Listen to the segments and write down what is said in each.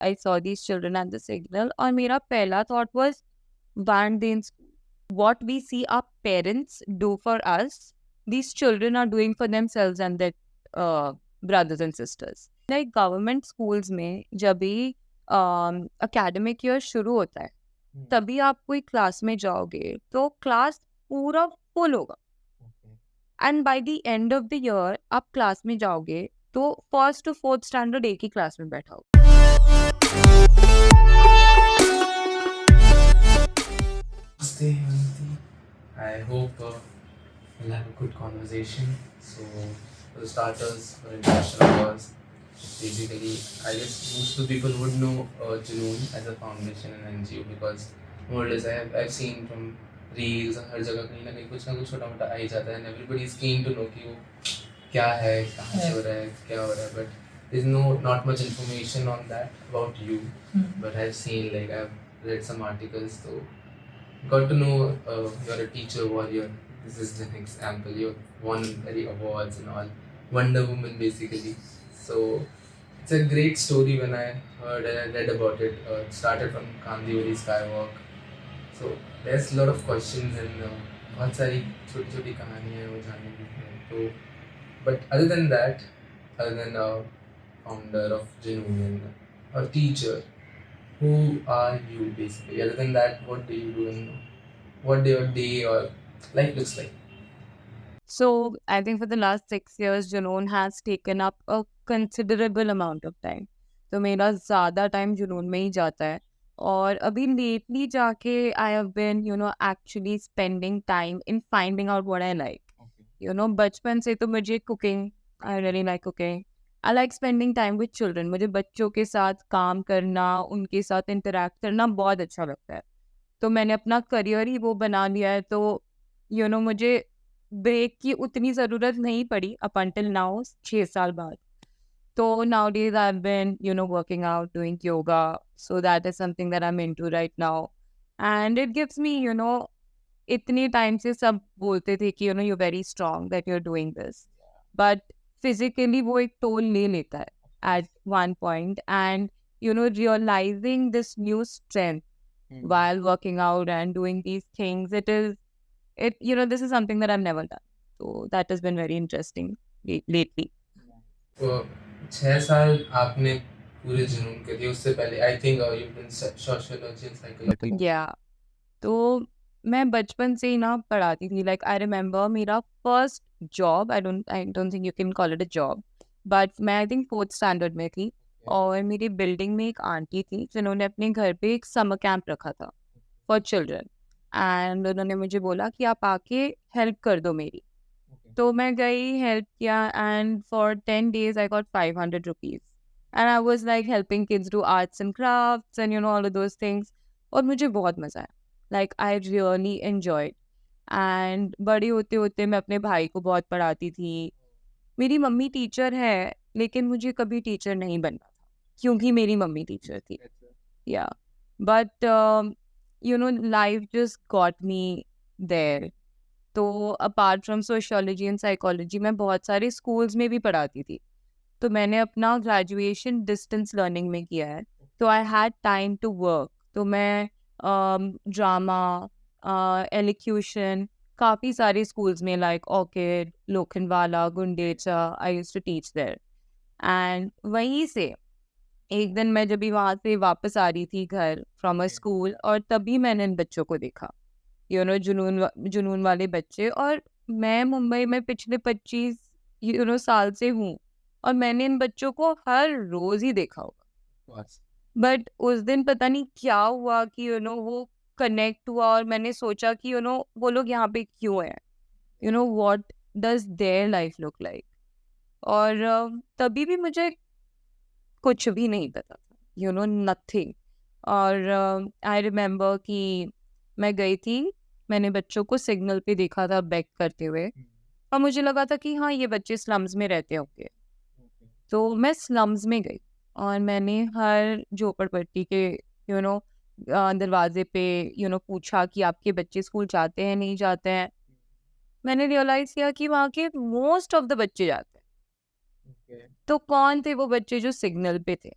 I saw these children at the signal, और मेरा पहला thought was, why aren't they in school? What we see our parents do for us, these children are doing for themselves and their brothers and sisters. Like government schools में जब भी academic year शुरू होता है, तभी आप कोई class में जाओगे तो क्लास पूरा फुल होगा, and by the end of the year आप क्लास में जाओगे तो फर्स्ट टू फोर्थ स्टैंडर्ड एक ही क्लास में बैठा होगा. Namaste, Haimanti. I hope we'll have a good conversation. So, for the starters, for introduction of ours, basically, I guess most of the people would know Junoon as a foundation and NGO because more or less I've seen from reels और हर जगह कहीं ना कुछ छोटा मोटा आ ही जाता है and everybody is keen to know कि वो क्या है, कहाँ से हो रहा है, क्या हो रहा है, but there's not much information on that about you. But I've seen, like, I've read some articles, so got to know you're a teacher warrior. This is an example. You've won many awards and all. Wonder Woman, basically. So it's a great story. When I heard and I read about it, it started from Kandivali Skywalk. So there's a lot of questions and बहुत सारी छोटी छोटी कहानियाँ हैं वो जानने की हैं. तो but other than that, other than founder of Junoon and a teacher, who are you basically? Other than that, what do you do and what your day or life looks like? So I think for the last 6 years, Junoon has taken up a considerable amount of time. तो मेरा ज़्यादा time जुनून में ही जाता है. और अभी lately जाके I have been actually spending time in finding out what I like. बचपन से तो मुझे cooking, I really like cooking. I like spending time with children. मुझे बच्चों के साथ काम करना, उनके साथ इंटरेक्ट करना बहुत अच्छा लगता है. तो मैंने अपना करियर ही वो बना लिया है. तो मुझे ब्रेक की उतनी ज़रूरत नहीं पड़ी अप अंटिल नाउ 6 साल बाद. So nowadays I've been, working out, doing yoga. So that is something that I'm into right now. And it gives me, इतनी टाइम से सब बोलते थे कि you're very strong that you're doing this. But physically वो एक toll ले लेता है at one point. And, realizing this new strength while working out and doing these things, this is something that I've never done. So that has been very interesting lately. तो 6 साल आपने पूरे जुनून के दिए. उससे पहले I think you been sociology and psychology. या तो मैं बचपन से ही ना पढ़ाती थी. लाइक आई रिमेम्बर मेरा first job, I don't think you can call it a job, but मैं आई थिंक 4th स्टैंडर्ड में थी. और मेरी बिल्डिंग में एक आंटी थी जिन्होंने अपने घर पे एक समर कैंप रखा था फॉर चिल्ड्रन. एंड उन्होंने मुझे बोला कि आप आके हेल्प कर दो मेरी. तो मैं गई, हेल्प किया, and for 10 days I got 500 rupees. And I was like helping kids do arts and crafts and all of those things. और मुझे बहुत मज़ा आया. Like I really enjoyed. And बड़ी होते होते मैं अपने भाई को बहुत पढ़ाती थी. मेरी मम्मी टीचर है, लेकिन मुझे कभी टीचर नहीं बनना था क्योंकि मेरी मम्मी टीचर थी. Yeah but life just got me there. तो apart from sociology and psychology मैं बहुत सारे स्कूल्स में भी पढ़ाती थी. तो मैंने अपना ग्रेजुएशन डिस्टेंस लर्निंग में किया है. तो I had time to work. तो मैं ड्रामा, एलिक्यूशन, काफ़ी सारे स्कूल्स में like Orchid, Lokhandwala, Gundecha, I used to teach there. And वहीं से एक दिन मैं जब भी वहाँ से वापस आ रही थी घर फ्रॉम अ स्कूल, और तभी मैंने इन बच्चों को देखा, जुनून वाले बच्चे. और मैं मुंबई में पिछले 25 साल से हूँ, और मैंने इन बच्चों को हर रोज ही देखा होगा. बट उस दिन पता नहीं क्या हुआ कि वो कनेक्ट हुआ, और मैंने सोचा कि वो लोग यहाँ पे क्यों हैं, what does their life look like. और तभी भी मुझे कुछ भी नहीं पता था, नथिंग. और आई रिमेम्बर कि मैं गई थी, मैंने बच्चों को सिग्नल पे देखा था बेग करते हुए, और मुझे लगा था कि हाँ ये बच्चे स्लम्स में रहते होंगे. तो मैं स्लम्स में गई और मैंने हर झोपड़पट्टी के दरवाजे पे पूछा कि आपके बच्चे स्कूल जाते हैं, नहीं जाते हैं. मैंने रियलाइज किया कि वहाँ के मोस्ट ऑफ द बच्चे जाते हैं. तो कौन थे वो बच्चे जो सिग्नल पे थे?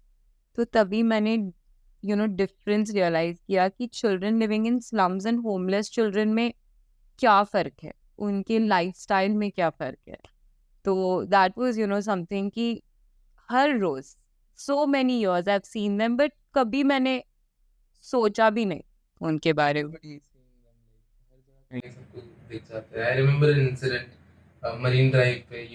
तो तभी मैंने डिफरेंस रियलाइज किया कि children living in slums and homeless children में क्या फ़र्क है, उनके लाइफस्टाइल में क्या फ़र्क है। तो दैट वाज समथिंग कि हर रोज so many years I have seen them, but कभी मैंने सोचा भी नहीं उनके बारे में। सबको दिख जाता है। I remember an incident Marine Drive पे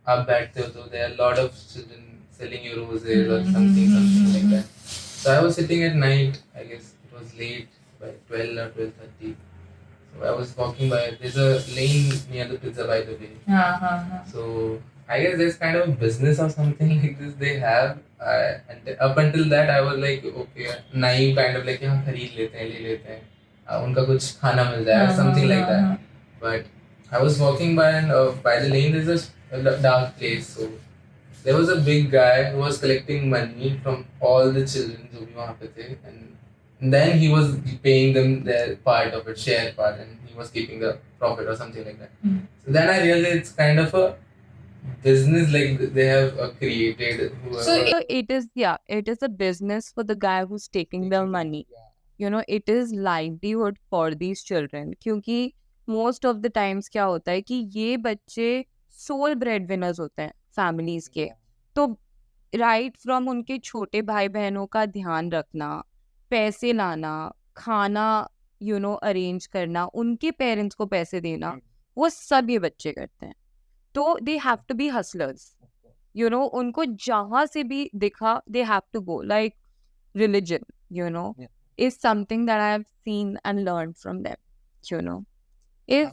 आप बैठते हो तो there are lot of children selling you roses or something like that. So I was sitting at night, I guess it was late by 12 or 12:30. So I was walking by. There's a lane near the pizza, by the way. So I guess there's kind of a business or something like this they have. And up until that, I was like, okay, naive kind of like, हाँ खरीद लेते हैं, ले लेते हैं. उनका कुछ खाना मिल जाए, something like that. But I was walking by and by the lane there's a dark place. So there was a big guy who was collecting money from all the children जो भी वहाँ पे थे, and then he was paying them their part of it, share part, and he was keeping the profit or something like that. So then I realized it's kind of a business like they have created. So it is a business for the guy who's taking the money. It is livelihood for these children, क्योंकि most of the times क्या होता है कि ये बच्चे sole breadwinners होते हैं families के। तो right from उनके छोटे भाई बहनों का ध्यान रखना, पैसे लाना, खाना अरेंज करना, उनके पेरेंट्स को पैसे देना, वो सब ये बच्चे करते हैं। तो they have to be hustlers. उनको जहाँ से भी दिखा they have to go. Like religion, is something that I have seen and learned from them. If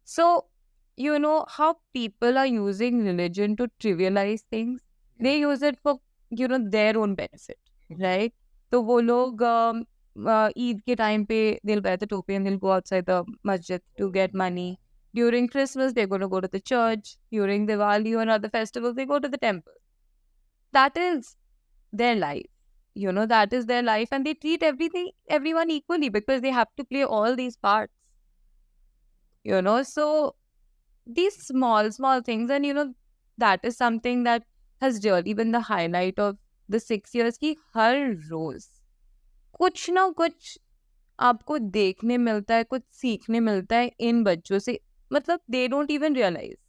so, how people are using religion to trivialize things. They use it for their own benefit, right? तो वो लोग ईद के time पे they'll wear the topi and they'll go outside the masjid to get money. During Christmas, they're going to go to the church. During Diwali or other festivals, they go to the temple. That is their life. That is their life, and they treat everyone equally because they have to play all these parts. So these small things, and that is something that has really been the highlight of the 6 years कि हर रोज कुछ ना कुछ आपको देखने मिलता है, कुछ सीखने मिलता है इन बच्चों से। मतलब they don't even realize,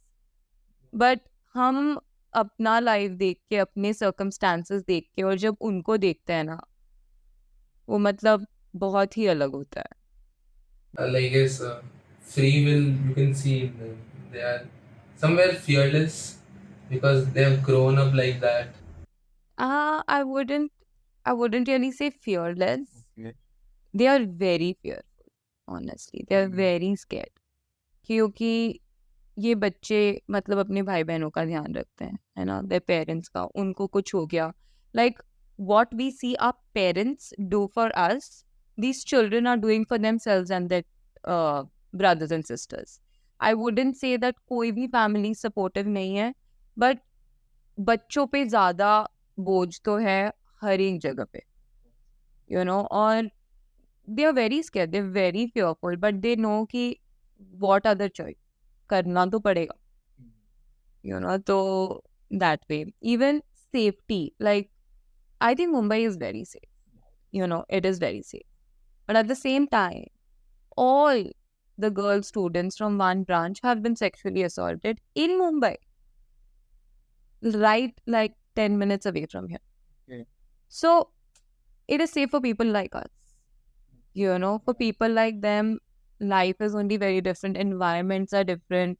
but हम अपना लाइफ देख के, अपने सर्कमस्टांसेस देख के, और जब उनको देखते हैं ना, वो मतलब बहुत ही अलग होता है। Like is free will you can see in them. They are somewhere fearless because they have grown up like that. I wouldn't really say fearless. Okay. They are very fearful, honestly. They are very scared. क्योंकि ये बच्चे मतलब अपने भाई बहनों का ध्यान रखते हैं, है ना, their पेरेंट्स का। उनको कुछ हो गया, like what we see our parents do for us, these children are doing for themselves and their brothers and sisters. I wouldn't say that कोई भी family supportive नहीं है, but बच्चों पे ज़्यादा बोझ तो है हर एक जगह पे, और they are very scared, they're very fearful, but they know कि what other choice, करना तो पड़ेगा, तो that way. Even safety, like I think Mumbai is very safe, it is very safe, but at the same time, all the girl students from one branch have been sexually assaulted in Mumbai, right, like 10 minutes away from here. Okay. So it is safe for people like us, for people like them, life is only very different, environments are different,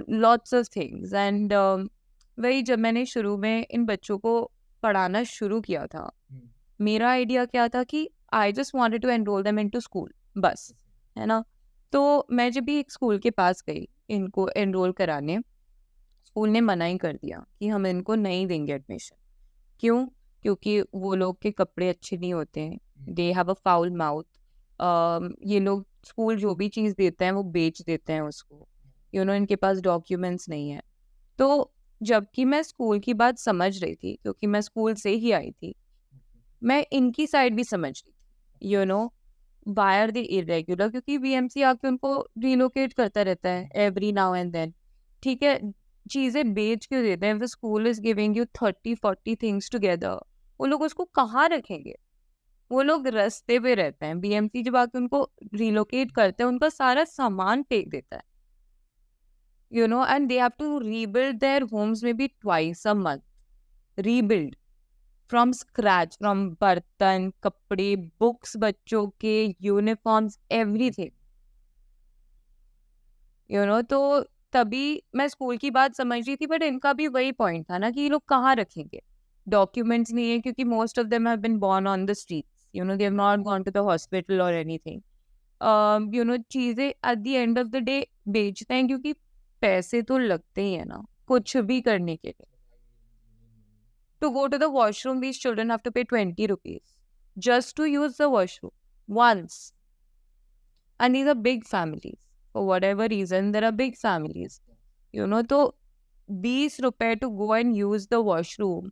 lots of things. And वही जब मैंने शुरू में इन बच्चों को पढ़ाना शुरू किया था, मेरा आइडिया क्या था कि I just wanted to enroll them into school, बस, है ना। तो मैं जब भी एक स्कूल के पास गई इनको एनरोल कराने, स्कूल ने मना ही कर दिया कि हम इनको नहीं देंगे एडमिशन। क्यों? क्योंकि वो लोग के कपड़े अच्छे नहीं होते हैं, they have a foul mouth, ये लोग स्कूल जो भी चीज़ देते हैं वो बेच देते हैं उसको, इनके पास डॉक्यूमेंट्स नहीं है। तो जबकि मैं स्कूल की बात समझ रही थी, क्योंकि मैं स्कूल से ही आई थी, मैं इनकी साइड भी समझ रही थी, why are they irregular, क्योंकि बीएमसी आके उनको रिलोकेट करता रहता है एवरी नाउ एंड देन। ठीक है, चीज़ें बेच क्यों देते हैं? The school is giving you 30-40 things together, वो लोग उसको कहाँ रखेंगे? वो लोग रास्ते पे रहते हैं, बीएमसी जब आके उनको रिलोकेट करते हैं, उनका सारा सामान फेंक देता है, and they have to rebuild their homes maybe twice a month. Rebuild from scratch, from बर्तन, कपड़े, बुक्स बच्चों के, यूनिफॉर्म्स, एवरीथिंग. तो तभी मैं स्कूल की बात समझ रही थी, बट इनका भी वही पॉइंट था ना कि ये लोग कहाँ रखेंगे? डॉक्यूमेंट्स नहीं है, क्योंकि most of them have been born on the streets, they have not gone to the hospital और एनीथिंग. चीजें at the end of the day बेचते हैं, क्योंकि पैसे तो लगते ही है ना कुछ भी करने के लिए. To go to the washroom, these children have to pay 20 rupees just to use the washroom once. And these are big families. For whatever reason, there are big families. So 20 rupees to go and use the washroom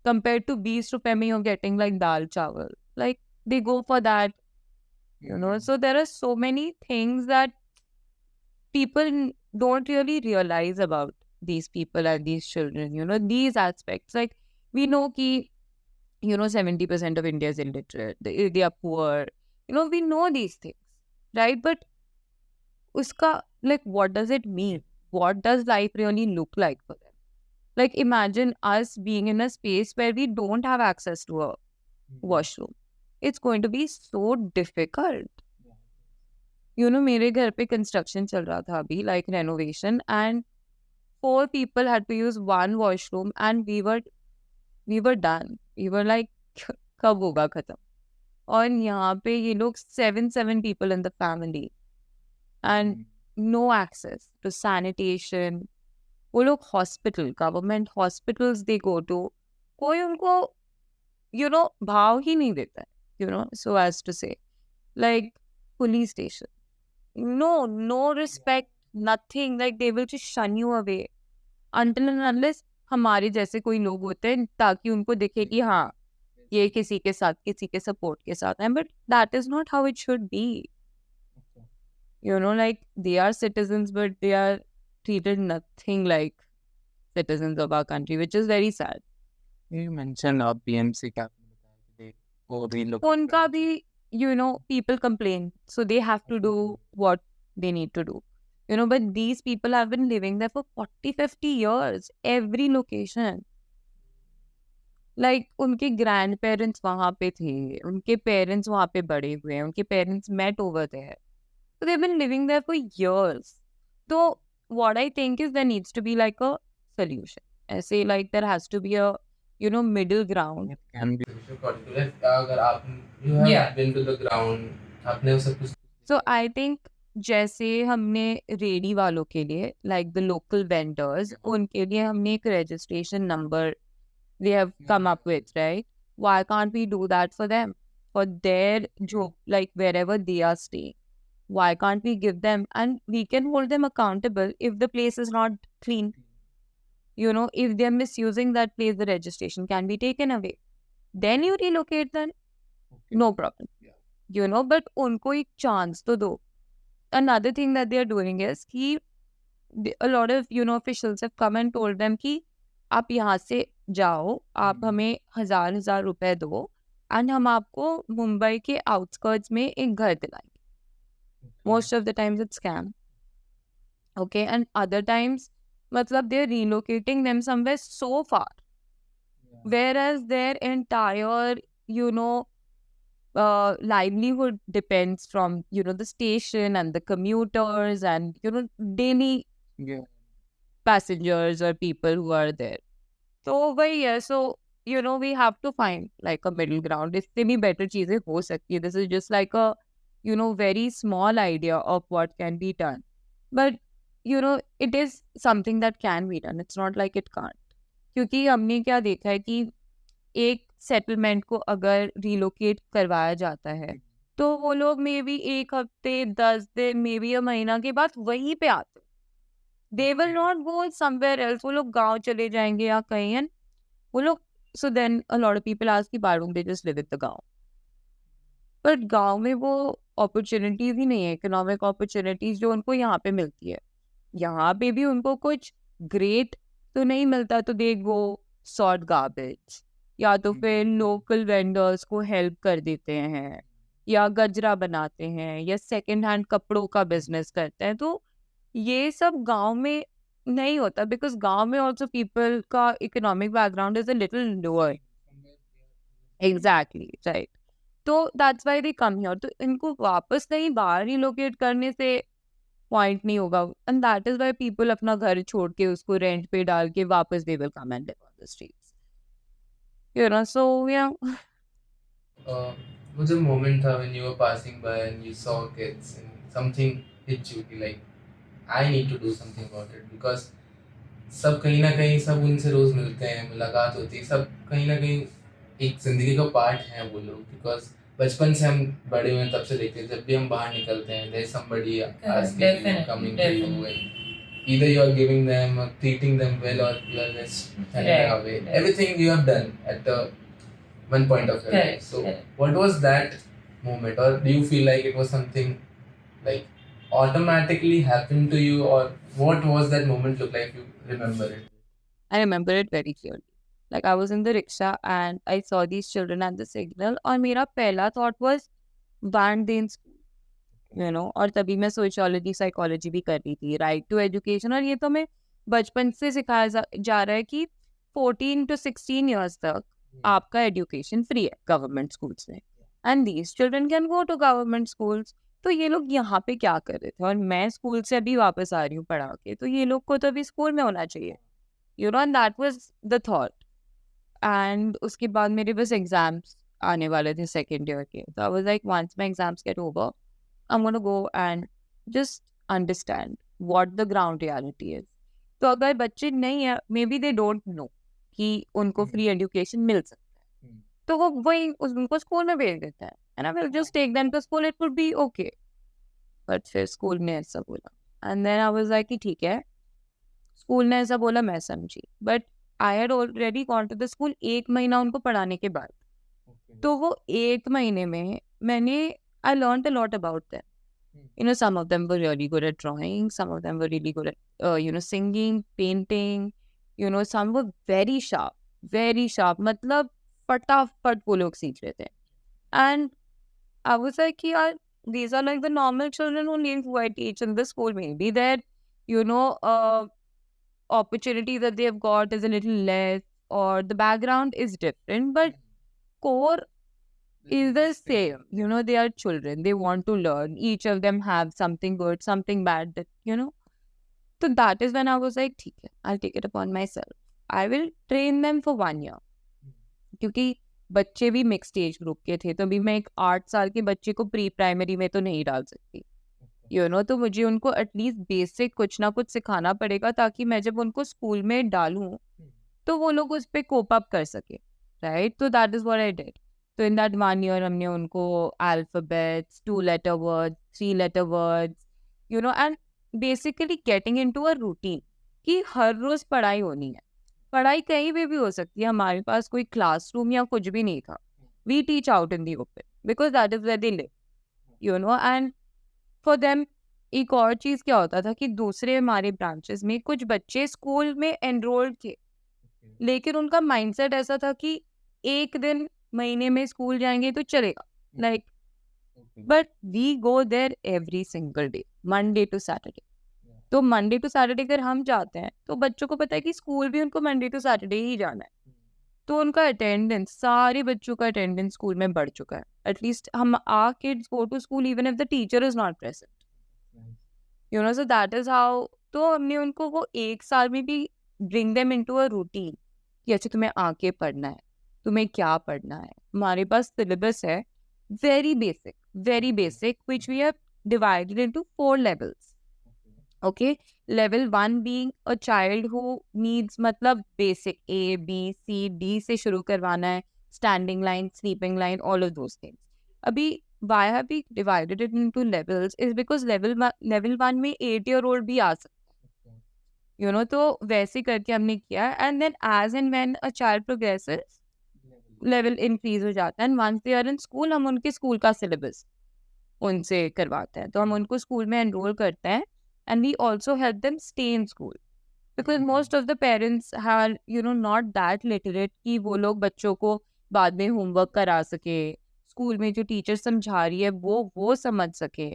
compared to 20 rupees me you're getting like dal chawal. Like they go for that. So there are so many things that people don't really realize about these people and these children, these aspects. Like we know ki 70% of India is illiterate. They are poor. We know these things, right? But uska, like, what does it mean? What does life really look like for them? Like, imagine us being in a space where we don't have access to a washroom. It's going to be so difficult. मेरे घर पे construction चल रहा था अभी, like renovation, and 4 people had to use one washroom, and we were done. We were like, कब होगा खत्म? और यहाँ पे ये लोग 7 people in the family and no access to sanitation. वो लोग hospital, government hospitals they go to, कोई उनको भाव ही नहीं देता है, so as to say, like police station, no respect, nothing. Like they will just shun you away until and unless हमारे जैसे कोई लोग होते हैं, ताकि उनको दिखे कि हाँ ये किसी के साथ, किसी के सपोर्ट के साथ है. But that is not how it should be. like they are citizens, but they are treated nothing like citizens of our country, which is very sad. You mentioned BMC का they go relocate. उनका भी people complain, so they have to do what they need to do. But these people have been living there for 40-50 years, every location. Like उनके grand parents वहाँ पे थे, उनके parents वहाँ पे बड़े हुए हैं, उनके parents met over there. So they've been living there for years. So what I think is there needs to be like a solution. I say like there has to be a middle ground. It can be अगर आप you have been to the ground, आपने वो सब कुछ. So I think जैसे हमने ready वालों के लिए like the local vendors, उनके लिए हमने एक registration number they have come up with, right? Why can't we do that for them? For their job, like wherever they are staying. Why can't we give them, and we can hold them accountable if the place is not clean. If they're misusing that place, the registration can be taken away. Then you relocate them. No problem. But unko ek chance to do. Another thing that they're doing is a lot of officials have come and told them कि आप यहाँ से जाओ, आप हमें 1000 रुपए दो, and हम आपको मुंबई के आउटस्कर्ट्स में एक घर दिलाएंगे. Most of the times it's scam. Okay, and other times, matlab they're relocating them somewhere so far, whereas their entire, livelihood depends from, the station and the commuters and, daily passengers or people who are there. So, we have to find like a middle ground. इससे भी better चीजें हो सकती है. This is just like a, very small idea of what can be done. But, it is something that can be done. It's not like it can't. क्योंकि हमने क्या देखा है कि एक सेटलमेंट को अगर रिलोकेट करवाया जाता है, तो वो लोग मे बी 1 हफ्ते, 10 दिन, मे बी a महीना के बाद वहीं पे आते. They will not go somewhere else. वो लोग गाँव चले जाएंगे या कहीं, and वो लोग, so then a lot of people ask कि why don't they just live in the गाँव? But गाँव में वो अपॉर्चुनिटीज ही नहीं है, इकोनॉमिक अपॉर्चुनिटीज जो उनको यहाँ पे मिलती है. यहाँ पे भी उनको कुछ ग्रेट तो नहीं मिलता, तो दे गो सॉर्ट गार्बेज, या तो फिर लोकल वेंडर्स को हेल्प कर देते हैं, या गजरा बनाते हैं, या सेकंड हैंड कपड़ों का बिजनेस करते हैं। तो ये सब गांव में नहीं होता, बिकॉज गांव में ऑल्सो पीपल का economic background is a little lower. Exactly, right. तो that's why they come here. तो इनको वापस कहीं बाहर रिलोकेट करने से पॉइंट नहीं होगा, and that is why people अपना घर छोड़ के उसको रेंट पे डाल के वापस they will come and live on the streets, you know. So yeah Uh, was a moment when you were passing by and you saw kids and something hit you कि like I need to do something about it because सब कहीं ना कहीं सब उनसे रोज मिलते हैं, मुलाकात होती है, सब कहीं ना कहीं एक जिंदगी का पार्ट है वो लोग। बिकॉज बचपन से हम बड़े हुए हैं, तब से देखते हैं जब भी हम बाहर निकलते हैं there's somebody asking you, coming to you, and either you are giving them or treating them well or you are just sending them away. Everything you have done at the one point of your life. So what was that moment, or do you feel like it was something like automatically happened to you, or what was that moment look like if you remember it? I remember it very clearly. Like I was in the rickshaw and I saw these children at the signal, और मेरा पहला thought was ban दें school, you know। और तभी मैं sociology psychology भी कर रही थी, राइट टू एजुकेशन। और ये तो हमें बचपन से सिखाया जा रहा है कि 14 to 16 ईयर्स तक आपका एजुकेशन फ्री है गवर्नमेंट स्कूल्स में, and these children can go to government schools. तो ये लोग यहाँ पे क्या कर रहे थे, और मैं स्कूल से अभी वापस आ रही हूँ पढ़ा के, तो ये लोग को तो अभी स्कूल में होना चाहिए, you know. And that was the thought. And उसके बाद मेरे बस एग्जाम्स आने वाले थे सेकेंड ईयर के, तो I was like once my exams get over I'm going to go and just understand what the ground reality is. तो अगर बच्चे नहीं है, may be they don't know कि उनको फ्री एजुकेशन मिल सकता है, तो वो वही उनको स्कूल में भेज देता है, and I will just take them to school, it would be okay. But फिर स्कूल ने ऐसा बोला, and then I was like कि ठीक है, स्कूल ने ऐसा बोला, मैं समझी। But I had already gone to the school 1 महीना उनको पढ़ाने के बाद। तो वो 1 महीने में मैंने I learned a lot about them. You know, some of them were really good at drawing, some of them were really good at, singing, painting. You know, some were very sharp, very sharp. मतलब फटाफट वो लोग सीख रहे थे. And I was like, yeah, these are like the normal children only who I teach in the school. Maybe their, opportunity that they have got is a little less, or the background is different, but core is the same. You know, they are children. They want to learn. Each of them have something good, something bad that, So that is when I was like, ठीक है, I'll take it upon myself. I will train them for 1 year. क्योंकि बच्चे भी mixed age group के थे, तो अभी मैं एक 8 साल के बच्चे को प्री प्राइमरी में तो नहीं डाल सकती, तो मुझे उनको एटलीस्ट बेसिक कुछ ना कुछ सिखाना पड़ेगा, ताकि मैं जब उनको स्कूल में डालूं तो वो लोग उस पर कोप अप कर सके, राइट। तो that is what I did. तो इन दैट 1 year हमने उनको alphabets, 2 letter words, 3 letter words, and basically getting into a routine कि हर रोज पढ़ाई होनी है। पढ़ाई कहीं भी हो सकती है, हमारे पास कोई क्लासरूम या कुछ भी नहीं था। We teach out in the open because that is where they live, and for them एक और चीज क्या होता था कि दूसरे हमारे ब्रांचेस में कुछ बच्चे स्कूल में एनरोल्ड थे, लेकिन उनका माइंडसेट ऐसा था कि एक दिन महीने में स्कूल जाएंगे तो चलेगा, like. But we go there every single day, Monday to Saturday. तो मंडे टू सैटरडे अगर हम जाते हैं तो बच्चों को पता है कि स्कूल भी उनको मंडे टू सैटरडे ही जाना है, तो उनका अटेंडेंस, सारे बच्चों का अटेंडेंस स्कूल में बढ़ चुका है। एटलीस्ट हम our kids go to school even if the teacher is not present, so that is how. तो हमने उनको वो 1 साल में भी bring them into a routine कि अच्छा तुम्हें आके पढ़ना है, तुम्हें क्या पढ़ना है। हमारे पास सिलेबस है very basic which we have divided into 4 levels. Okay, level 1 being a child who needs मतलब basic A, B, C, D से शुरू करवाना है, standing line, sleeping line, all of those things. अभी why have we divided it into levels is because level 1 में 8-year-old भी आ सकता है, तो वैसे करके हमने किया। and then as and when a child progresses, level increase हो जाता है, and once they are in school हम उनके स्कूल का सिलेबस उनसे करवाते हैं। तो हम उनको स्कूल में एनरोल करते हैं, and we also help them stay in school. because most of the parents are not that literate कि वो लोग बच्चों को बाद में होमवर्क करा सके, स्कूल में जो टीचर समझा रही है वो समझ सके,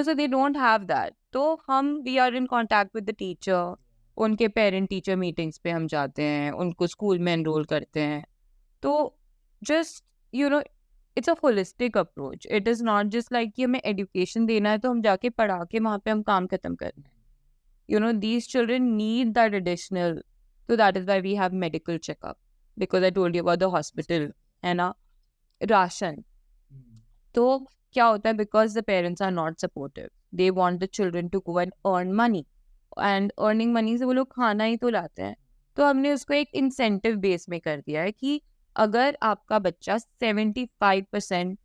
so they don't have that. तो हम we are in contact with the teacher, उनके पेरेंट टीचर मीटिंग्स पे हम जाते हैं, उनको स्कूल में एनरोल करते हैं. तो just it's a holistic approach. It is not just like कि हमें education देना है तो हम जाके पढ़ा के वहाँ पे हम काम खत्म कर दें. These children need that additional. So that is why we have medical checkup, because I told you about the hospital, है ना, ration. तो क्या होता है, because the parents are not supportive, they want the children to go and earn money, and earning money से वो लोग खाना ही तो लाते हैं. तो हमने उसको एक इंसेंटिव बेस में कर दिया है कि अगर आपका बच्चा 75%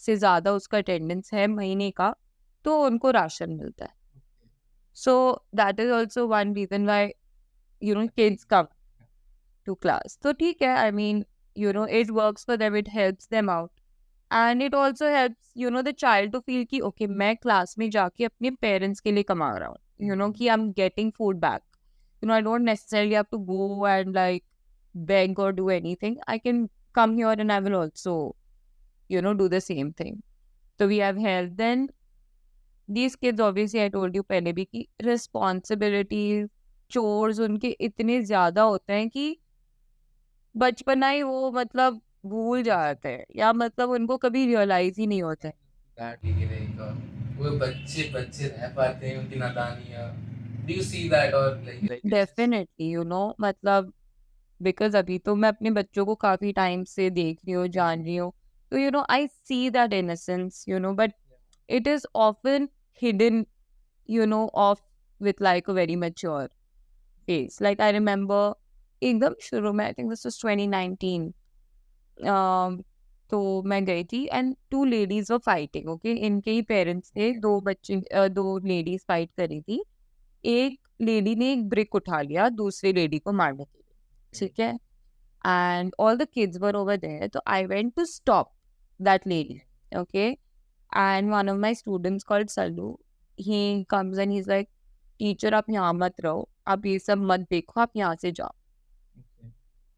से ज़्यादा उसका अटेंडेंस है महीने का तो उनको राशन मिलता है. So that is also one reason why kids come to class. So ठीक है, I mean it works for them, it helps them out, and it also helps the child to feel कि okay मैं class में जाके अपने parents के लिए कमा रहा हूँ, कि I'm getting food back. I don't necessarily have to go and like beg or do anything. I can come here and I will also do the same thing. So we have help. Then these kids, obviously I told you पहले भी कि responsibilities, chores उनके इतने ज़्यादा होते हैं कि बचपना ही वो मतलब भूल जाते हैं, या मतलब उनको कभी रियलाइज ही नहीं होता है. वो बच्चे बच्चे रह पाते हैं उनकी नादानियाँ. Do you see that or like definitely मतलब बिकॉज अभी तो मैं अपने बच्चों को काफी टाइम से देख रही हूँ, जान रही हूँ, तो I see that innocence, but it is often hidden, off with like a very mature face. Like I remember एकदम शुरू में, I think this was 2019, तो मैं गई थी and two ladies were fighting, okay? इनके ही पेरेंट्स थे, दो लेडीज फाइट करी थी. एक लेडी ने एक ब्रिक उठा लिया दूसरी लेडी को मारने के लिए, ठीक है, and all the kids were over there, so I went to stop that lady, okay? And one of my students called Sallu, he comes and he's like, teacher आप यहाँ मत रहो, आप ये सब मत देखो, आप यहाँ से जाओ.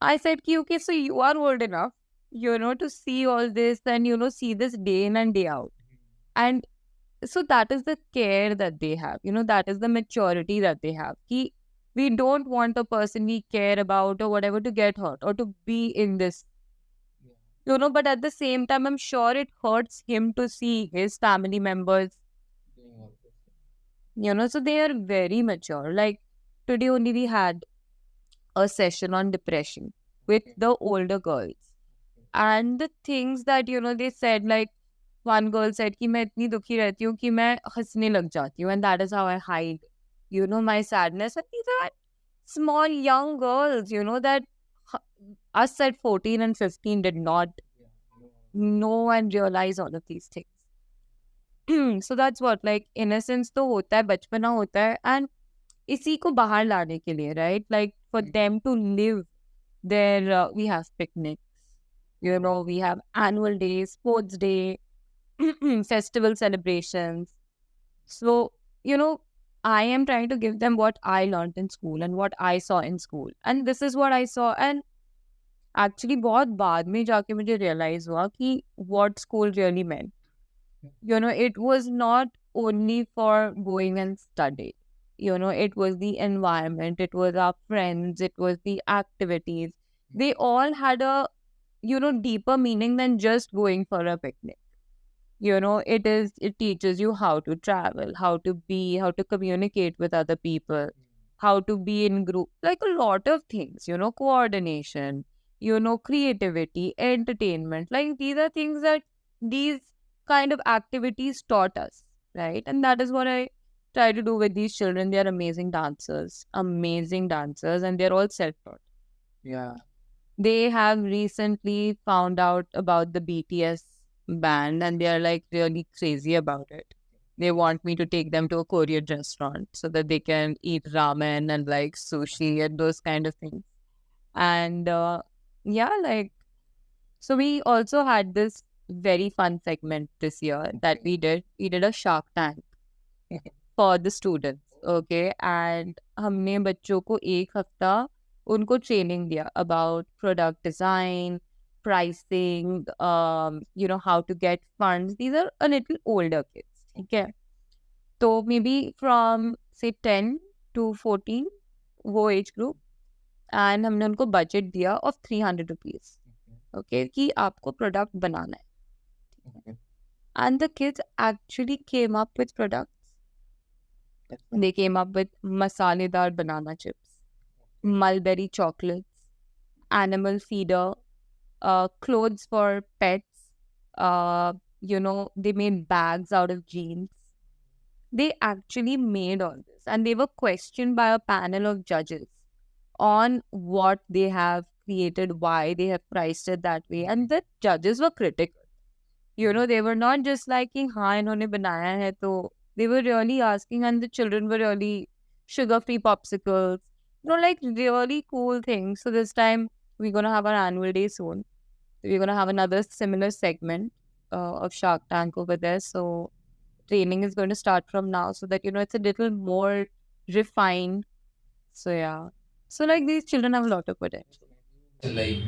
I said कि okay, so you are old enough, to see all this and see this day in and day out. And so that is the care that they have, that is the maturity that they have. Ki we don't want a person we care about or whatever to get hurt or to be in this, but at the same time, I'm sure it hurts him to see his family members, so they are very mature. Like today only we had a session on depression with the older girls. And the things that, they said, like one girl said कि मैं इतनी दुखी रहती हूँ कि मैं हंसने लग जाती हूँ, and that is how I hide, my sadness. And these are small young girls, that us at 14 and 15 did not know and realize all of these things. So that's what, like innocence तो होता है, बचपना होता है, and इसी को बाहर लाने के लिए, right? Like for them to live there, we have picnics, we have annual days, sports day, festival celebrations. So, I am trying to give them what I learned in school and what I saw in school. And this is what I saw. And actually, बहुत बाद में जाके मुझे realize हुआ कि what school really meant. It was not only for going and study. It was the environment, it was our friends, it was the activities. They all had a, deeper meaning than just going for a picnic. It teaches you how to travel, how to be, how to communicate with other people, how to be in group, like a lot of things, coordination, creativity, entertainment. Like these are things that these kind of activities taught us, right? And that is what I try to do with these children. They are amazing dancers, and they're all self-taught. Yeah. They have recently found out about the BTS band and they are like really crazy about it. They want me to take them to a Korean restaurant so that they can eat ramen and like sushi and those kind of things. And yeah, like, so we also had this very fun segment this year that we did. We did a Shark Tank for the students. Okay, and हमने बच्चों को 1 हफ्ता उनको training दिया about product design, pricing, how to get funds. These are a little older kids, ठीक है. तो may be from से 10 to 14, वो एज ग्रुप. एंड हमने उनको बजट दिया ऑफ 300 रुपीज, ओके, कि आपको प्रोडक्ट बनाना है. And the kids actually came up with products. They came up with masaledar banana chips, mulberry chocolates, animal feeder, clothes for pets. They made bags out of jeans. They actually made all this, and they were questioned by a panel of judges on what they have created, why they have priced it that way, and the judges were critical. They were not just like कि हाँ इन्होंने बनाया है तो. They were really asking, and the children were really sugar-free popsicles, like really cool things. So this time we're gonna have our annual day soon. We're gonna have another similar segment of Shark Tank over there. So training is going to start from now, so that it's a little more refined. So yeah, so like these children have a lot of potential. Like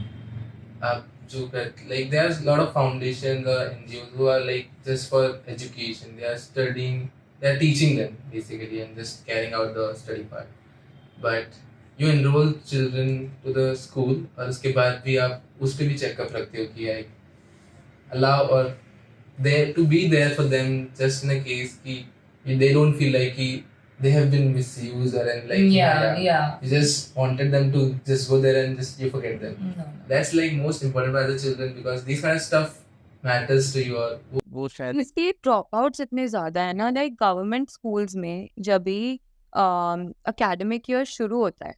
like there's a lot of foundations or NGOs who are like just for education. They are studying, they are teaching them basically and just carrying out the study part. But you enroll children to the school और उसके बाद भी आप उस पे भी checkup रखते हो कि like allow or there to be there for them just in a case कि they don't feel like कि they have been misused or and like Yeah. you just wanted them to just go there and just you forget them. No. That's like most important for the children because these kind of stuff matters to you और वो शायद इसके drop outs इतने ज्यादा है ना. Like government schools में जब भी एकेडमिक ईयर शुरू होता है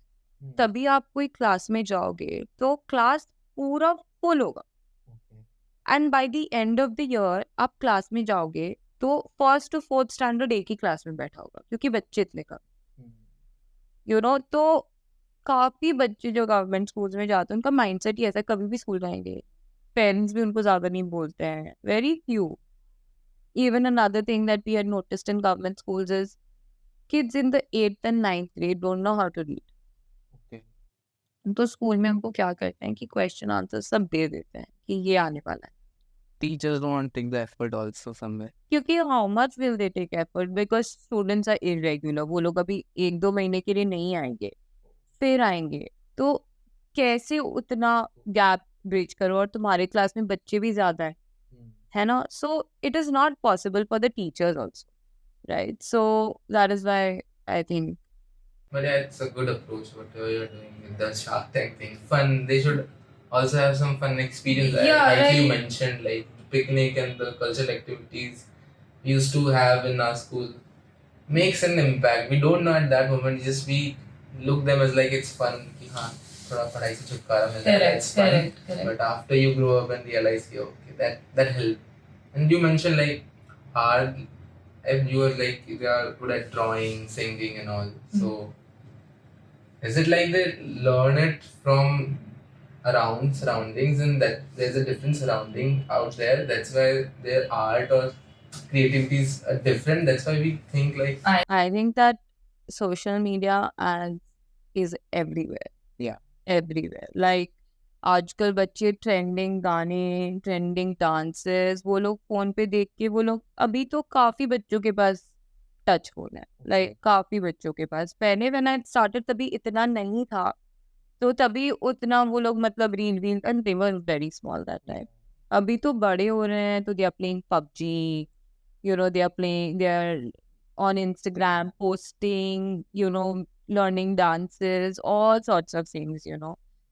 तभी आप कोई क्लास में जाओगे तो क्लास पूरा फुल होगा. And by the end of the year आप क्लास में जाओगे तो 1st to 4th स्टैंडर्ड एक ही क्लास में बैठा होगा क्योंकि बच्चे इतने कम. तो काफी बच्चे जो गवर्नमेंट स्कूल्स में जाते हैं उनका माइंडसेट ही ऐसा है, कभी भी स्कूल जाएंगे. पेरेंट्स भी उनको ज्यादा नहीं बोलते हैं, very few. Even another thing that we had noticed in government schools is kids in the 8th and 9th grade don't know how to read. Okay. तो स्कूल में हमको क्या करते हैं कि क्वेश्चन आंसर सब दे देते हैं कि ये आने वाला है. teachers don't take the effort also somewhere. क्योंकि how much will they take effort because students are irregular. वो लोग अभी 1-2 महीने के लिए नहीं आएंगे, फिर आएंगे. तो कैसे उतना गैप ब्रिज करो और तुम्हारे क्लास में बच्चे भी ज्यादा है ना. So it is not possible for the teachers also, right? So that is why I think. But yeah, it's a good approach what you're doing with the Shark Tank thing. Fun. They should also have some fun experience. Yeah, Like you right. mentioned, like picnic and the cultural activities we used to have in our school makes an impact. We don't know at that moment. Just we look them as like it's fun. कि हाँ थोड़ा पढ़ाई से छुटकारा मिल जाएगा. It's fun. Correct. But after you grow up and realize, okay, that helped. And you mentioned like art. And you were like you are good at drawing, singing, and all. So is it like they learn it from around surroundings and that there's a different surrounding out there? That's why their art or creativities are different. That's why we think like I think that social media ads is everywhere. Yeah. Everywhere. Like आजकल बच्चे trending गाने, trending dances वो लोग phone पे देख के वो लोग अभी तो काफी बच्चों के पास टच फोन है. लाइक काफी बच्चों के पास. पहले व्हेन आई स्टार्टेड तभी इतना नहीं था तो तभी उतना वो लोग मतलब real and they were very small that time. अभी तो बड़े हो रहे हैं तो they are playing PUBG, they are on Instagram posting, learning dances, all sorts of things.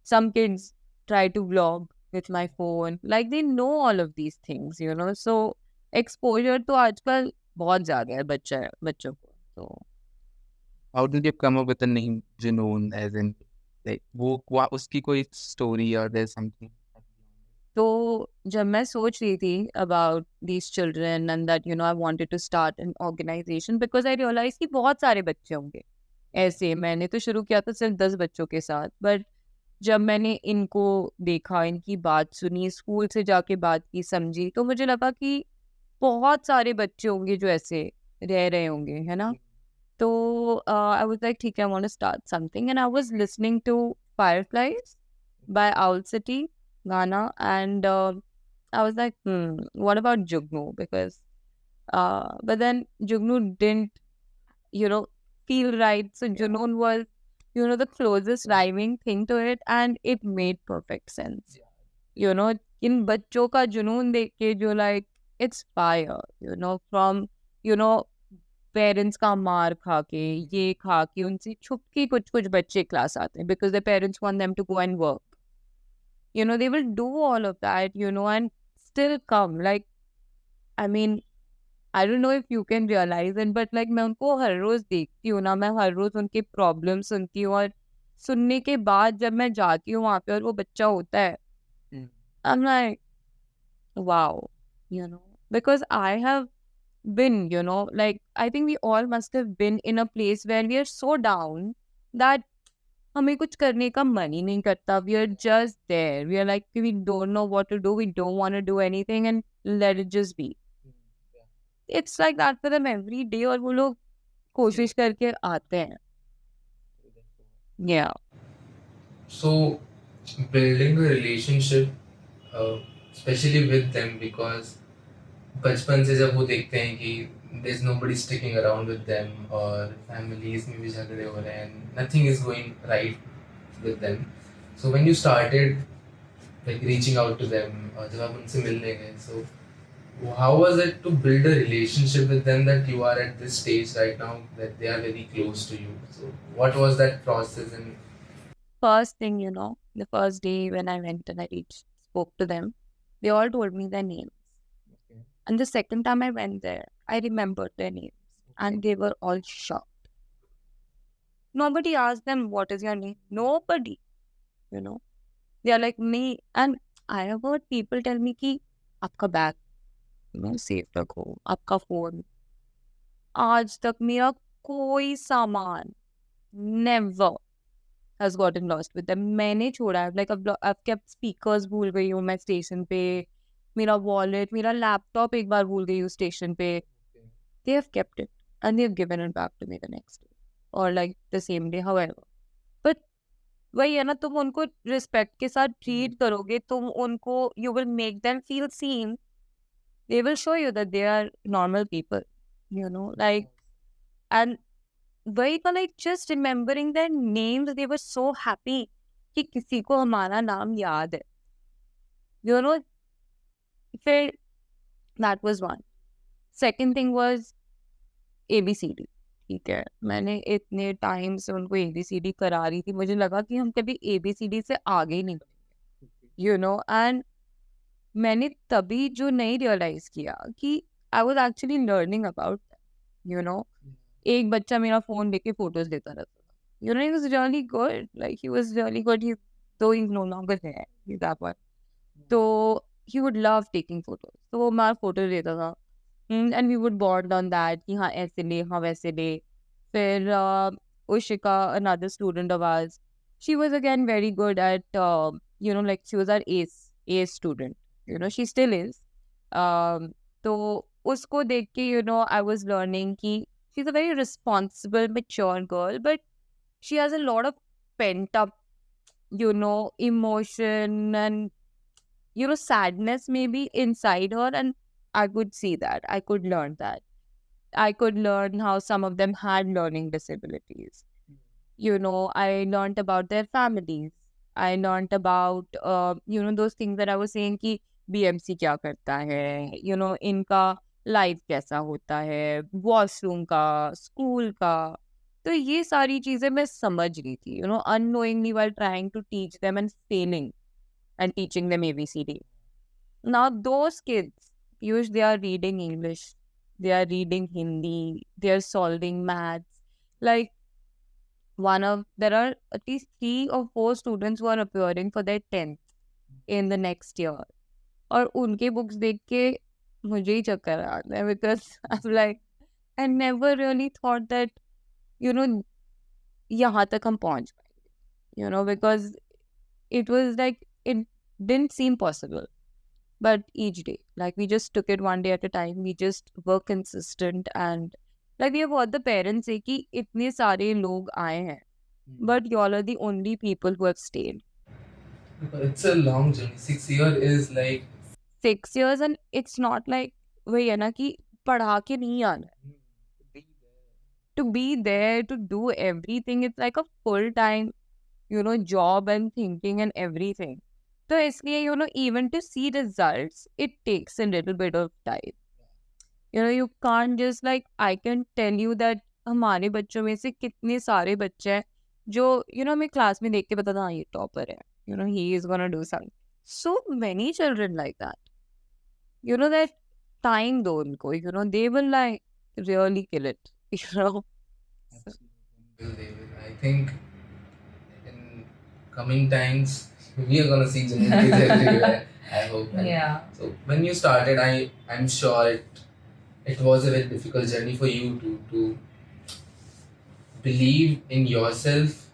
Some kids try to vlog with my phone, like they know all of these things. So exposure तो आजकल बहुत ज्यादा है बच्चों को. तो How did you come up with the name Junoon, as in like वो उसकी कोई story or there's something? तो जब मैं सोच रही थी about these children and that I wanted to start an organization because I realized कि बहुत सारे बच्चे होंगे ऐसे. मैंने तो शुरू किया था सिर्फ 10 बच्चों के साथ, बट जब मैंने इनको देखा, इनकी बात सुनी, स्कूल से जाके बात की, समझी, तो मुझे लगा कि बहुत सारे बच्चे होंगे जो ऐसे रह रहे होंगे, है ना. So I was like, "ठीक है, I want to start something," and I was listening to Fireflies by Owl City, Ghana, and I was like, what about Jugnu? Because but then Jugnu didn't, you know, feel right. So Junoon was, the closest rhyming thing to it, and it made perfect sense. You know, in बच्चों का जुनून देख के जो like it's fire, from, you know, parents का मार खा के ये खा के उनसे छुप के कुछ कुछ बच्चे क्लास आते हैं because their parents want them to go and work. They will do all of that, and still come. Like, I mean, I don't know if you can realize it, but like मैं उनको हर रोज देखती हूँ ना, मैं हर रोज उनके problem सुनती हूँ, और सुनने के बाद जब मैं जाती हूँ वहां पे और वो बच्चा होता है, I'm like, wow, because I have been, like I think we all must have been in a place where we are so down that हमें कुछ करने का मन ही नहीं करता. We are just there. We are like, we don't know what to do. We don't want to do anything and let it just be. It's like that for them every day, और वो लोग कोशिश करके आते हैं. Yeah. So, building a relationship, especially with them, because बचपन से जब वो देखते हैं कि there's nobody sticking around with them, और families में भी झगड़े हो रहे हैं, nothing is going right with them. So when you started like reaching out to them, और जब आप उनसे मिलने गए, so how was it to build a relationship with them that you are at this stage right now that they are very close to you? So what was that process? And First thing, the first day when I went and spoke to them, they all told me their names. okay. And the second time I went there, I remembered their names, and they were all shocked. Nobody asked them, what is your name? Nobody, They are like me. And I have heard people tell me कि आपका bag, safe रखो, आपका phone. आज तक मेरा कोई सामान never has gotten lost with them. मैंने छोड़ा है. Like I've kept speakers भूल गई हूँ मैं स्टेशन पे. मेरा वॉलेट, मेरा लैपटॉप एक बार भूल गई हूँ स्टेशन पे. They have kept it and they have given it back to me the next day or like the same day, however. But वही है ना, तुम उनको रिस्पेक्ट के साथ ट्रीट करोगे, तुम उनको, you will make them feel seen. They will show you that they are normal people, like, and वही था, like just remembering their names, they were so happy कि किसी को हमारा नाम याद है, फिर that was one. Second thing was ABCD. ठीक है, मैंने इतने टाइम से उनको ABCD करा रही थी, मुझे लगा कि हम कभी ABCD से आगे ही नहीं बढ़ेंगे, एंड मैंने तभी जो नहीं रियलाइज किया कि I was actually learning about, एक बच्चा मेरा फोन लेके फोटोज लेता रहता था. He was really good. Like he was really good. Though he's no longer there, he's that one. So he would love taking photos. तो वो हमारा फोटो लेता था. And we would bond on that कि हाँ ऐसे ले, हाँ वैसे ले. फिर Ushika, another student of ours, she was again very good at like she was our ace student. She still is. तो उसको देख के I was learning कि she's a very responsible, mature girl, but she has a lot of pent up, emotion and sadness maybe inside her, and I could see that. I could learn that. I could learn how some of them had learning disabilities. I learned about their families. I learned about, those things that I was saying कि BMC क्या करता है, इनका life कैसा होता है, washroom का, school का. तो ये सारी चीजें मैं समझ रही थी, unknowingly while trying to teach them and failing and teaching them ABCD. Now those kids, Piyush, they are reading English, they are reading Hindi, they are solving maths. Like there are at least 3 or 4 students who are appearing for their 10th in the next year. और उनके books देख के मुझे ही चक्कर आ रहा है, because I'm like, I never really thought that, यहाँ तक हम पहुंच पाएंगे, because it was like, it didn't seem possible. But each day, like we just took it one day at a time. We just were consistent and Like we have heard the parents say कि इतने सारे लोग आए हैं, but y'all are the only people who have stayed. But it's a long journey. 6 years is like 6 years and it's not like वही है ना कि पढ़ा के नहीं आना है. To be there, to do everything, it's like a full-time, job and thinking and everything. So इसलिए, even to see results, it takes a little bit of time. You can't just like, I can tell you that हमारे बच्चों में से कितने सारे बच्चे हैं जो, हमें क्लास में देख के पता था हाँ ये टॉपर है. He is gonna do something. So many children like that. That time though उनको, they will like really kill it. they will. I think in coming times we are gonna see Junoon kids everywhere. I hope. And Yeah. so when you started, I'm sure it was a very difficult journey for you to believe in yourself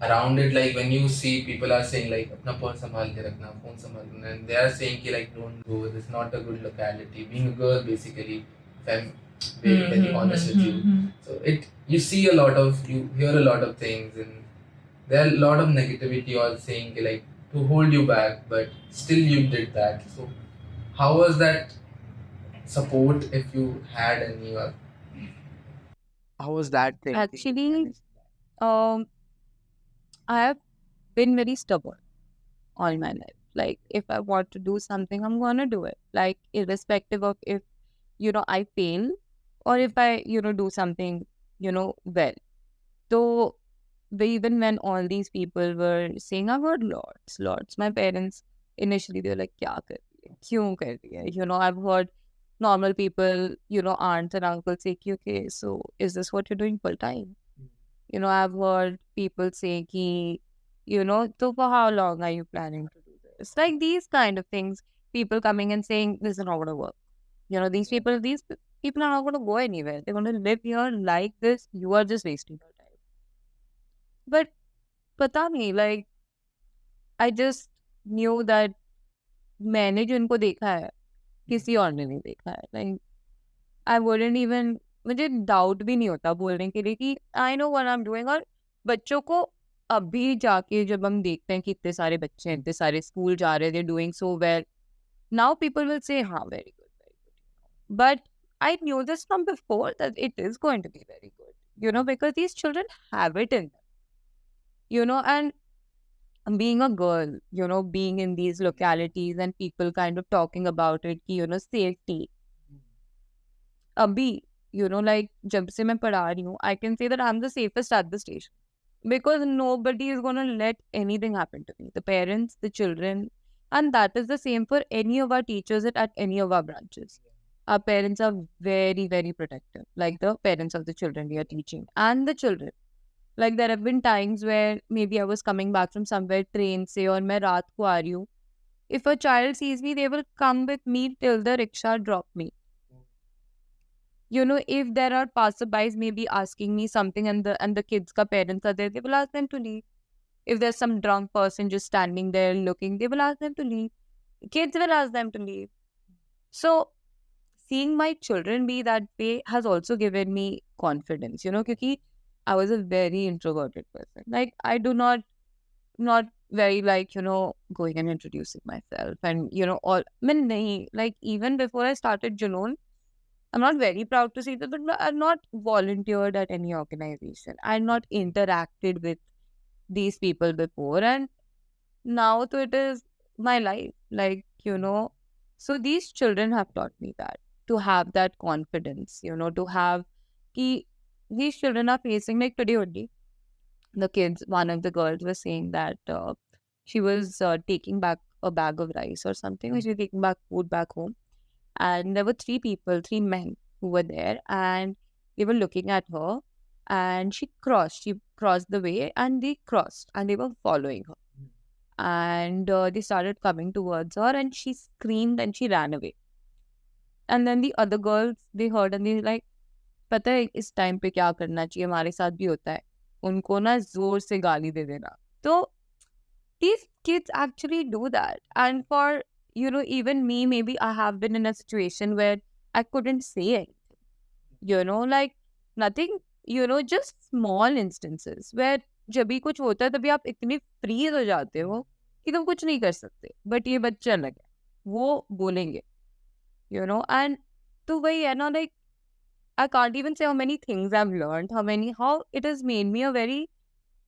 around it. Like when you see people are saying like अपना purse संभाल के रखना, phone संभाल के रखना, and they are saying कि like don't go, this is not a good locality. Being a girl basically, if I'm very honest with you, so you hear a lot of things, and there are a lot of negativity all saying कि like to hold you back, but still you did that. So how was that support if you had any? How was that thing? Actually, I have been very stubborn all my life. Like, if I want to do something, I'm gonna do it. Like, irrespective of if, I fail or if I, do something, well. So, even when all these people were saying, I've heard lots. My parents, initially, they were like, kya kar rahi hai? Kyun kar rahi hai? I've heard normal people, aunts and uncles say, okay, so is this what you're doing full time? I've heard people say, ki, so for how long are you planning to do this? Like these kind of things, people coming and saying, this is not going to work. These people are not going to go anywhere. They're going to live here like this. You are just wasting your time. But, pata nahi, like, I just knew that मैंने जो इनको देखा है, किसी और ने नहीं देखा है. Like, I wouldn't even, मुझे डाउट भी नहीं होता बोलने के लिए कि I know what I am doing. और बच्चों को अभी जाके जब हम देखते हैं कि इतने सारे बच्चे हैं, इतने सारे स्कूल जा रहे थे doing so well, now people will say हाँ very good. But I knew this from before that it is going to be very good, because these children have it in and being a girl, being in these localities and people kind of talking about it, ki, safety. Abhi, like, jab se main padha rahi hu, I can say that I'm the safest at the station. Because nobody is going to let anything happen to me. The parents, the children, and that is the same for any of our teachers at any of our branches. Our parents are very, very protective, like the parents of the children we are teaching and the children. Like there have been times where maybe I was coming back from somewhere, train say, or मैं रात को आ रही हूँ. If a child sees me, they will come with me till the rickshaw drop me. If there are passerbys maybe asking me something and the kids' ka parents are there, they will ask them to leave. If there's some drunk person just standing there looking, they will ask them to leave. Kids will ask them to leave. So seeing my children be that way has also given me confidence, because I was a very introverted person. Like I do not very like, going and introducing myself and, all. Like even before I started Junoon, I'm not very proud to say that, but I've not volunteered at any organization. I've not interacted with these people before. And now so it is my life. Like, so these children have taught me that, to have that confidence, to have, these children are facing, like today only, the kids, one of the girls was saying that she was taking back a bag of rice or something, or she was taking back food back home. And there were three men who were there, and they were looking at her, and she crossed the way, and they crossed and they were following her. And they started coming towards her, and she screamed and she ran away. And then the other girls, they heard and they were like, पता है इस time पे क्या करना चाहिए, हमारे साथ भी होता है, उनको ना जोर से गाली दे देना. तो these kids actually do that. And for, even me, maybe I have been in a situation where I couldn't say anything. like nothing, just small instances where जब भी कुछ होता है तभी आप इतने फ्रीज हो जाते हो कि तुम कुछ नहीं कर सकते, बट ये बच्चे अलग है, वो बोलेंगे, and तो वही है ना, like I can't even say how many things I've learned, how it has made me a very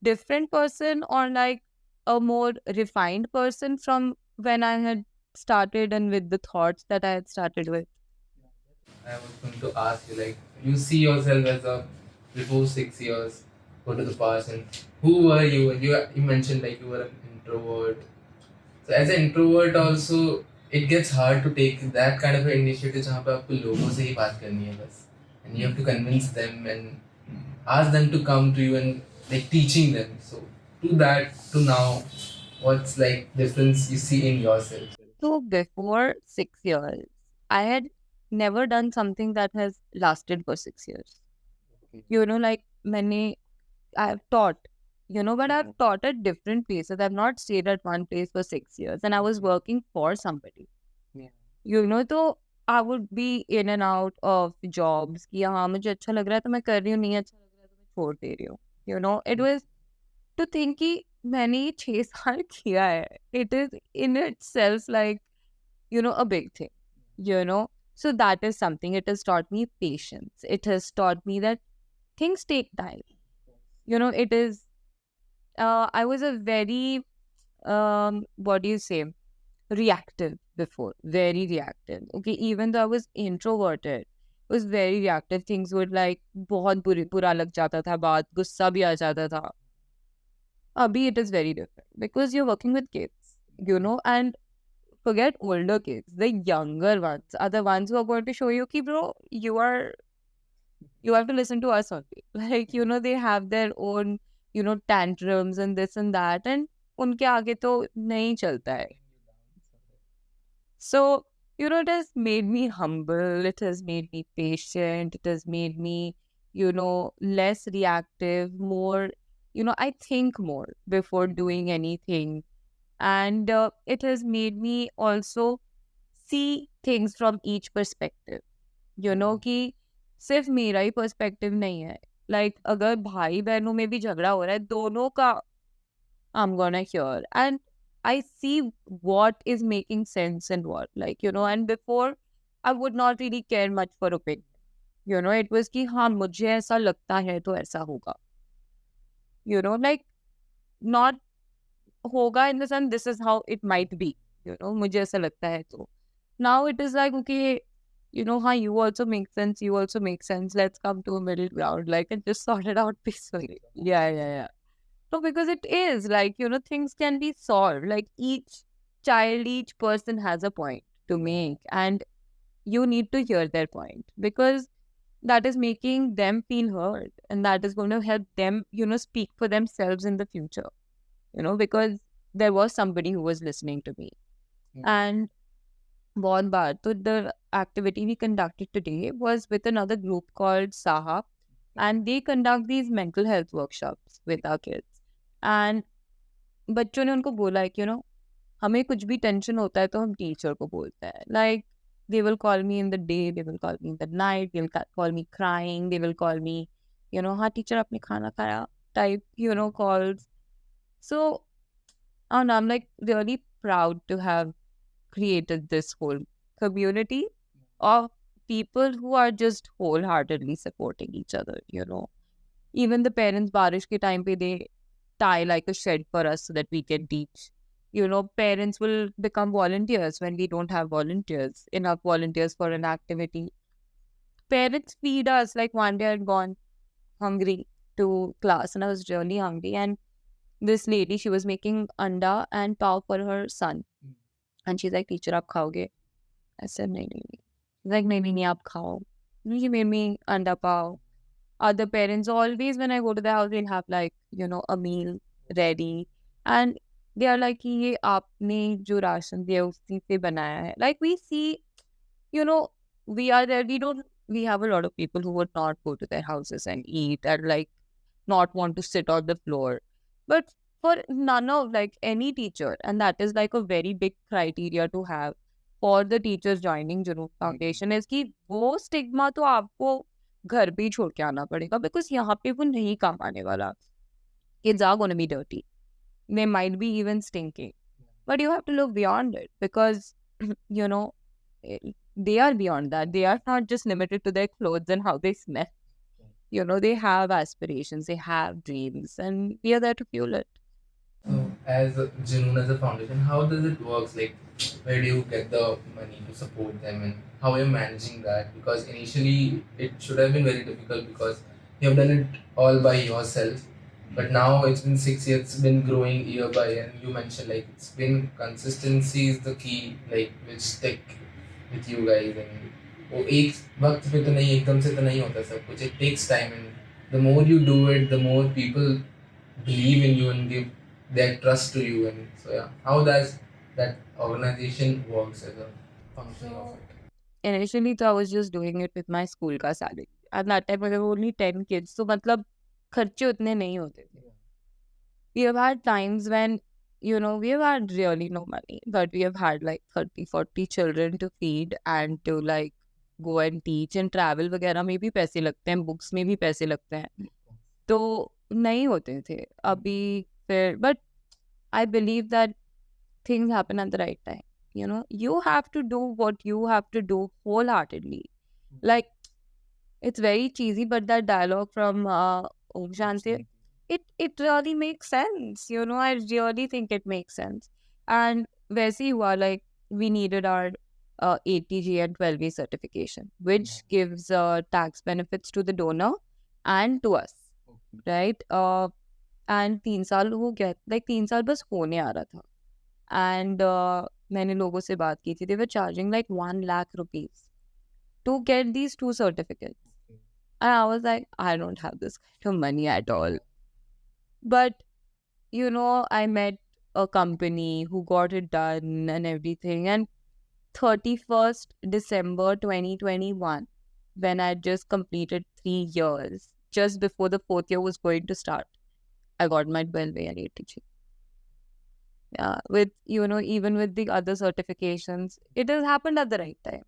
different person, or like a more refined person from when I had started and with the thoughts that I had started with. I was going to ask you, like, you see yourself as a before 6 years, go to the past, and who were you? And you mentioned like you were an introvert. So as an introvert also, it gets hard to take that kind of an initiative जहाँ पे आपको लोगों से ही बात करनी है बस, and you have to convince them and ask them to come to you and like teaching them. So to that to now, what's like difference you see in yourself? So before 6 years, I had never done something that has lasted for 6 years. Like I've taught, but I've taught at different places. I've not stayed at one place for 6 years, and I was working for somebody. So I would be in and out of jobs कि हाँ मुझे अच्छा लग रहा है तो मैं कर रही हूँ, नहीं अच्छा लग रहा है तो मैं छोड़ दे रही हूँ. It was to think कि मैंने ये 6 साल किया है. It is in itself like, a big thing, So that is something. It has taught me patience. It has taught me that things take time. It is, I was a very, what do you say, reactive before, very reactive. Okay, even though I was introverted, it was very reactive. Things would like बहुत बुरा लग जाता था, बात गुस्सा भी आ जाता था. Abhi it is very different because you're working with kids, and forget older kids, the younger ones are the ones who are going to show you ki bro, you have to listen to us only. Like, they have their own, tantrums and this and that, and unke aage to nahi chalta hai. So, it has made me humble, it has made me patient, it has made me, less reactive, more, I think more before doing anything. And it has made me also see things from each perspective. कि सिर्फ मेरा ही perspective नहीं है. Like अगर भाई बहनों में भी झगड़ा हो रहा है, दोनों का I'm gonna hear, and I see what is making sense and what, like, and before I would not really care much for opinion. It was कि हाँ मुझे ऐसा लगता है तो ऐसा होगा. Like not होगा in the sense this is how it might be. मुझे ऐसा लगता है तो. Now it is like, okay, हाँ, you also make sense, you also make sense. Let's come to a middle ground, like, and just sort it out peacefully. Yeah. No, because it is like, things can be solved. Like each child, each person has a point to make, and you need to hear their point because that is making them feel heard, and that is going to help them, speak for themselves in the future, because there was somebody who was listening to me. And बहुत बार, so the activity we conducted today was with another group called Saha, and they conduct these mental health workshops with our kids. And बच्चों ने उनको बोला है कि हमें कुछ भी टेंशन होता है तो हम टीचर को बोलते हैं. Like they will call me in the day, they will call me in the night, they will call me crying, they will call me, हाँ टीचर आपने खाना खाया type, calls. So, and I'm like really proud to have created this whole community of people who are just wholeheartedly supporting each other. Even the parents barish ke time pe they tie like a shed for us so that we can teach. Parents will become volunteers when we don't have enough volunteers for an activity. Parents feed us. Like one day I'd gone hungry to class and I was really hungry, and this lady, she was making anda and pav for her son. And she's like, teacher, aap khaoge? I said, nahi. She's like, nahi, aap khao. She made me anda pav. Other parents, always when I go to the house, they'll have like, a meal ready. And they are like, ye aapne jo ration diya usi se banaya hai. Like we see, we are there, we have a lot of people who would not go to their houses and eat, and like not want to sit on the floor. But for none of like any teacher, and that is like a very big criteria to have for the teachers joining Junoon Foundation, is कि वो stigma तो आपको घर पे ही छोड़ के आना पड़ेगा, बिकॉज यहाँ पे वो नहीं काम आने वाला. Kids are going to be dirty. They might be even stinking. But you have to look beyond it because, you know, they are beyond that. They are not just limited to their clothes and how they smell. You know, they have aspirations, they have dreams, and we are there to fuel it. So, as Junoon as a foundation, how does it work? Like, where do you get the money to support them, and how are you managing that? Because initially it should have been very difficult because you have done it all by yourself, but now it's been 6 years, it's been growing year by year. And you mentioned like it's been consistency is the key, like which stick with you guys. And वो एक वक्त पे तो नहीं, एकदम से तो नहीं होता सब कुछ. It takes time, and the more you do it, the more people believe in you and give their trust to you. And so yeah, how does that organization works as a function of it? Initially, so I was just doing it with my school ka salary. At that time, there were only 10 kids. So, matlab, kharche utne nahi hote the. We have had times when, you know, we have had really no money, but we have had like 30, 40 children to feed and to like go and teach and travel वगैरह में भी पैसे लगते हैं, books में भी पैसे लगते हैं. तो नहीं होते थे अभी फिर, but I believe that things happen at the right time. You know, you have to do what you have to do wholeheartedly. Like, it's very cheesy, but that dialogue from Om Shanti, it really makes sense. You know, I really think it makes sense. And वैसे ही हुआ, like, we needed our 8TG and 12A certification, which gives tax benefits to the donor and to us, right? And 3 साल हो गया, like 3 साल बस होने आ रहा था. And मैंने लोगों से बात की थी, they were charging like 1 lakh rupees to get these 2 certificates. And I was like, I don't have this kind of money at all. But, you know, I met a company who got it done and everything. And 31st December 2021, when I just completed 3 years, just before the 4th year was going to start, I got my 12A and 8TG. Yeah, with, you know, even with the other certifications, it has happened at the right time,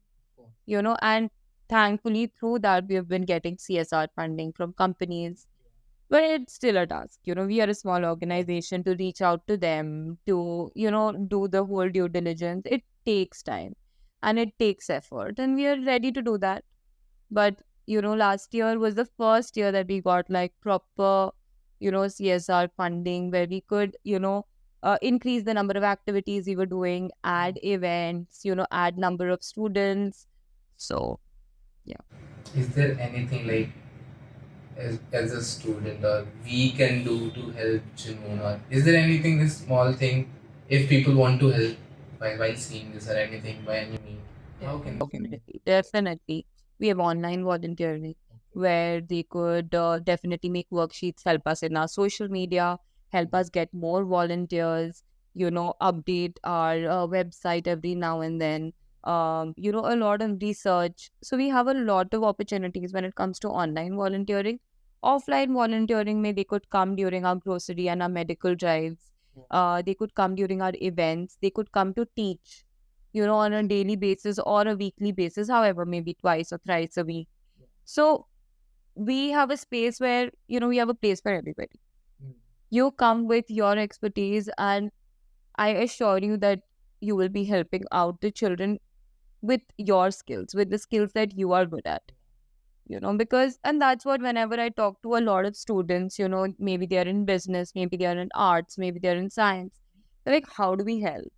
you know, and thankfully through that we have been getting CSR funding from companies, but it's still a task. You know, we are a small organization to reach out to them, to, you know, do the whole due diligence. It takes time and it takes effort, and we are ready to do that. But, you know, last year was the first year that we got like proper, you know, CSR funding where we could, you know, increase the number of activities we were doing, add events, you know, add number of students. So, yeah. Is there anything like as a student or we can do to help Junoon, or is there anything, this small thing, if people want to help by seeing this or anything by any means, how can Definitely. We have online volunteering where they could definitely make worksheets, help us in our social media, help us get more volunteers, you know, update our website every now and then, you know, a lot of research. So we have a lot of opportunities when it comes to online volunteering. Offline volunteering, may they could come during our grocery and our medical drives. They could come during our events. They could come to teach, you know, on a daily basis or a weekly basis, however, maybe twice or thrice a week. So we have a space where, you know, we have a place for everybody. You come with your expertise, and I assure you that you will be helping out the children with your skills, with the skills that you are good at. You know, because, and that's what, whenever I talk to a lot of students, you know, maybe they're in business, maybe they're in arts, maybe they're in science, they're like, how do we help?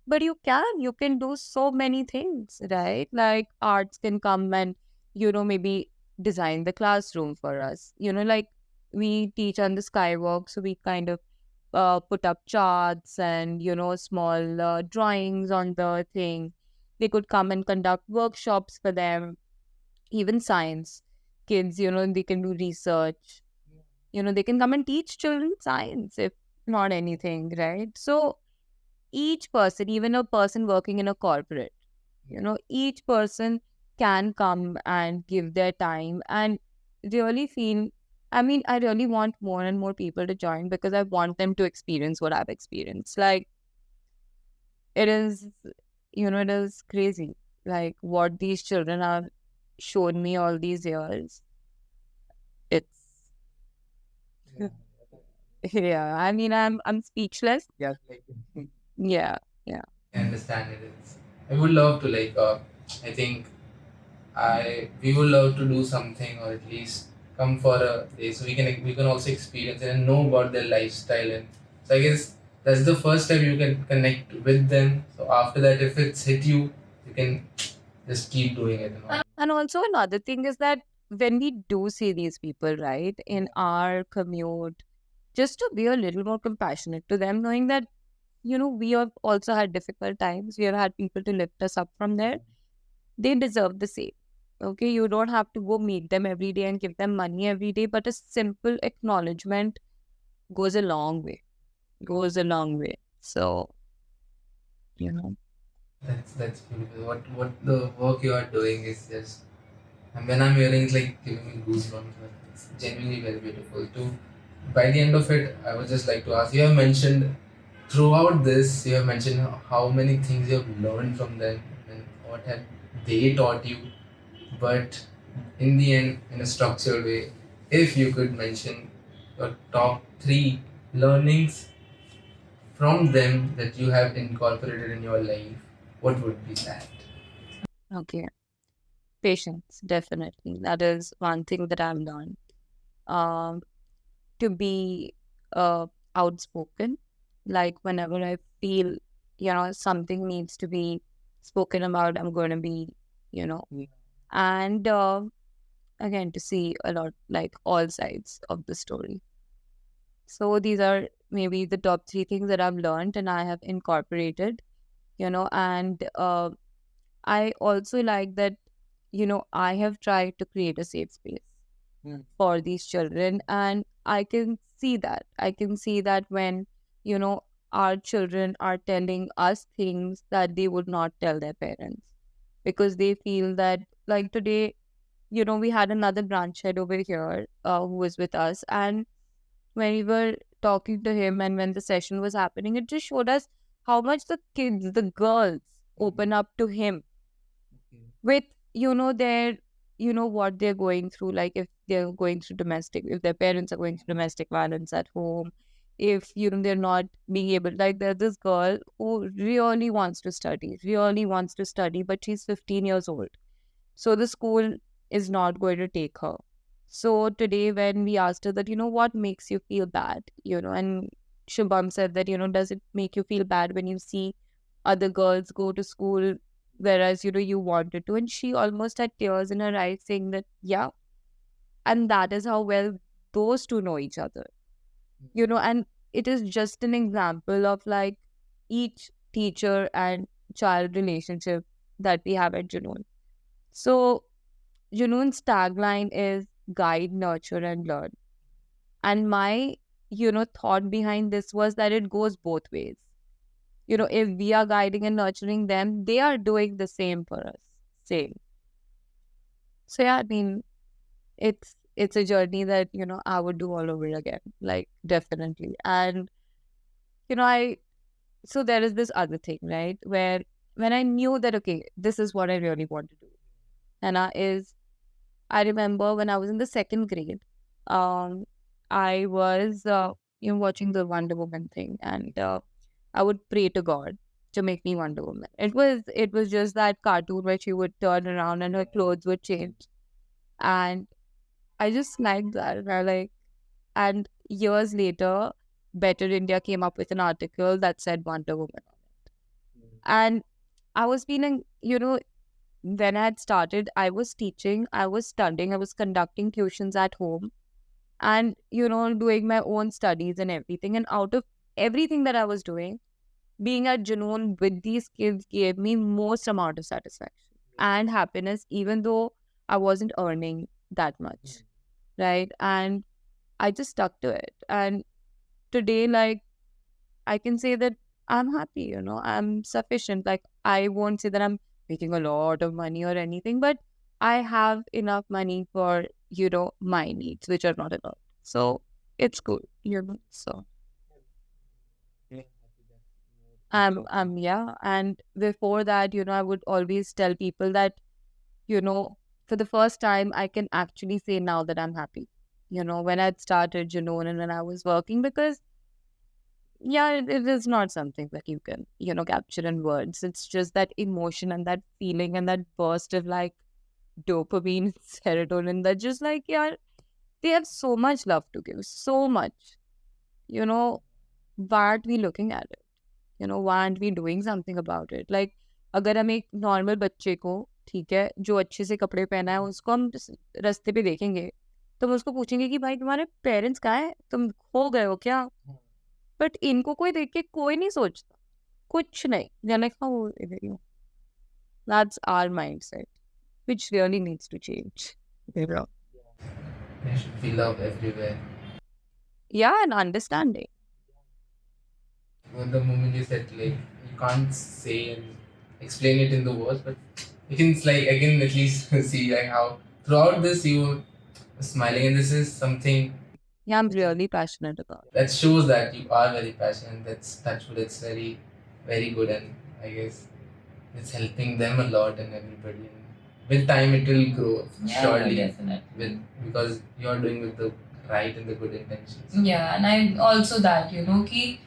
But you can do so many things, right? Like arts can come and, you know, maybe design the classroom for us. You know, like we teach on the skywalk, so we kind of put up charts and, you know, small drawings on the thing. They could come and conduct workshops for them. Even science kids, you know, they can do research. You know, they can come and teach children science, if not anything, right? So each person, even a person working in a corporate, you know, each person can come and give their time and really feel. I mean, I really want more and more people to join because I want them to experience what I've experienced. Like, it is, you know, it is crazy, like what these children are shown me all these years. It's yeah. I mean, I'm speechless. Yes, like Yeah, yeah. I understand it. I would love to like. I think we would love to do something, or at least come for a day so we can also experience it and know about their lifestyle. And so I guess that's the first step, you can connect with them. So after that, if it's hit you, you can just keep doing it. And also another thing is that when we do see these people, right, in our commute, just to be a little more compassionate to them, knowing that, we have also had difficult times. We have had people to lift us up from there. They deserve the same. Okay, you don't have to go meet them every day and give them money every day, but a simple acknowledgement goes a long way. Goes a long way. So, you know. That's beautiful. What the work you are doing is just, and when I'm hearing it's like giving me goosebumps. It's genuinely very beautiful too. By the end of it, I would just like to ask. You have mentioned throughout this, you have mentioned how many things you have learned from them and what have they taught you. But in the end, in a structured way, if you could mention your top three learnings from them that you have incorporated in your life, what would be that? Okay. Patience, definitely. That is one thing that I've learned. Um, to be outspoken. Like whenever I feel, something needs to be spoken about, I'm going to be, yeah. and again, to see a lot, like all sides of the story. So these are maybe the top three things that I've learned and I have incorporated, and I also like that, I have tried to create a safe space for these children, and I can see that when, you know our children are telling us things that they would not tell their parents, because they feel that, like today, we had another branch head over here, who was with us, and when we were talking to him and when the session was happening, it just showed us how much the girls open up to him with, their, what they're going through, like if they're going through if their parents are going through domestic violence at home, if, they're not being able, like there's this girl who really wants to study, but she's 15 years old, so the school is not going to take her. So today when we asked her that, what makes you feel bad, and Shubham said that, does it make you feel bad when you see other girls go to school, whereas, you wanted to? And she almost had tears in her eyes, saying that, yeah. And that is how well those two know each other, and it is just an example of like each teacher and child relationship that we have at Junoon. So Junoon's tagline is guide, nurture, and learn. And my, thought behind this was that it goes both ways. If we are guiding and nurturing them, they are doing the same for us. Same. So yeah, I mean, it's a journey that, I would do all over again. Like definitely. And, I so there is this other thing, right? Where when I knew that, okay, this is what I really want to do. And I remember when I was in the second grade, um, I was watching the Wonder Woman thing, and I would pray to God to make me Wonder Woman. It was just that cartoon where she would turn around and her clothes would change, and I just liked that. And years later, Better India came up with an article that said Wonder Woman, and I was feeling, when I had started, I was teaching, I was studying, I was conducting tuitions at home, and, doing my own studies and everything. And out of everything that I was doing, being at Junoon with these kids gave me most amount of satisfaction and happiness, even though I wasn't earning that much, right? And I just stuck to it. And today, like, I can say that I'm happy, I'm sufficient. Like, I won't say that I'm making a lot of money or anything, but I have enough money for, my needs, which are not a lot. So it's good, So yeah. And before that, I would always tell people that, for the first time, I can actually say now that I'm happy. When I'd started Junoon and when I was working, because it is not something that you can, capture in words. It's just that emotion and that feeling and that burst of like dopamine, serotonin that just like, they have so much love to give, so much. Why aren't we looking at it? Why aren't we doing something about it? Like, अगर हम एक normal बच्चे को, ठीक है, जो अच्छे से कपड़े पहना है, उसको हम रास्ते पे देखेंगे तो हम उसको पूछेंगे कि भाई तुम्हारे पेरेंट्स कहाँ है, तुम खो गए हो क्या? बट इनको कोई देख के कोई नहीं सोचता, कुछ नहीं, जाने का वो you. That's our mindset, which really needs to change. There should be love everywhere. Yeah, and understanding. When the moment you said like you can't say and explain it in the words, but you can like again at least see like how throughout this you were smiling, and this is something Yeah, I'm really passionate about it. that shows that you are very passionate. That's what it's very, very good, and I guess it's helping them a lot and everybody. And with time, it will grow surely. Definitely. Because you're doing with the right and the good intentions. Yeah, and I also that कि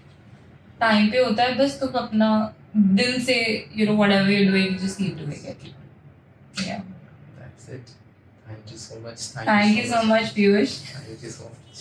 time पे होता है, बस तुम अपना दिल से whatever you're doing, you just keep doing it. Yeah. That's it. Thank you so much. Thank you so much, Piyush. Thank you so much.